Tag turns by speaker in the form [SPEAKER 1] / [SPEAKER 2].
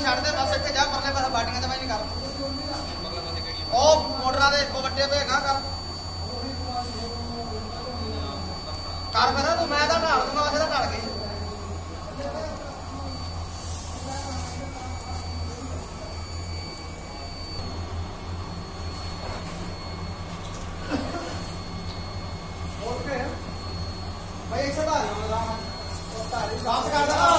[SPEAKER 1] छड़ दे बस इतने जा परले पास बाटियां तो मैं नहीं कर ओ मोटरा दे इसको बट्टे पे कर फिर तू मैं तो ढाल दूंगा वैसे तो ढल गई भाई 100 ढाल 10 कर